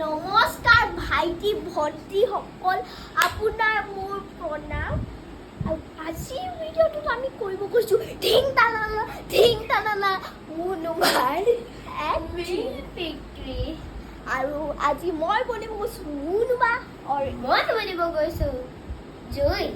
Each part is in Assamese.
নমস্কাৰ ভাইটি ভণ্টিসকল, আপোনাৰ মোৰ প্ৰণাম। আৰু আজিৰ ভিডিঅ'টোত আমি কৰিব গৈছোঁ ধিং তানানা মুনুবাৰ ফেক্টৰী। আৰু আজি মই বনিব গৈছোঁ মুনুবা আৰু মই বনিব গৈছোঁ জুই।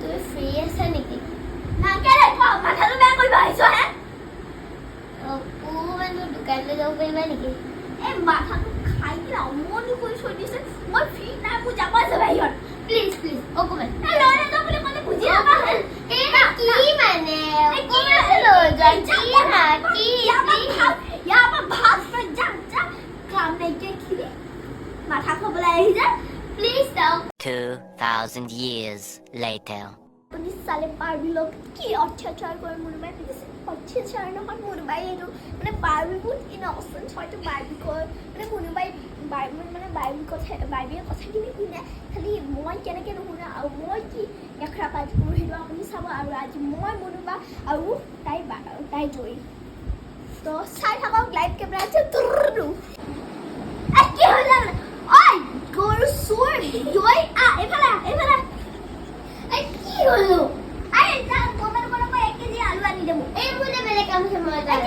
তুমি ফ্ৰী আছা নেকি? মাথাটো বেয়া কৰিব আহিছো হে? দোকানলৈ যাব পাৰিবা নেকি? এই মাথাটো খাই কিনে আমনি কৰি থৈ দিছে। মই ফ্ৰী নাই, মোৰ যাব আছে বাহিৰত। প্লিজ অকণমান লৈ নাযাওঁ বুলি ক'লে বুজি নাপাওঁ। কি মানে মাথা খাবলৈ আহি যায়। প্লিজ যাওক। 2000 years later. আপুনি চালে বাৰ্বি লগ কি অত্যাচাৰ কৰে মুনুবাই দেখিছে? অত্যাচাৰ নহয়, মুনুবাই এইটো মানে বাৰ্বি বহুত ইন'চেণ্ট হয়তো বাৰ্বি কয় মানে মুনুবাই বাৰ্বিয়ে কথাখিনি শুনে, খালি মই কেনেকৈ নুশুনে আৰু মই কি এখৰাপাত কৰোঁ সেইটো আপুনি চাব। আৰু আজি মই মুনুবা আৰু তাই জয়ী। তো চাই থাকক, লাইভ কেমেৰা আছে। কি হৈ যায় ঐ গৰু চোৰ জয় এইফালে কি হলো? আরে যা কমেন্ট করে 1 কেজি আলু আনি দেবো। এই বুঝে বেলে কাম সময় যায়।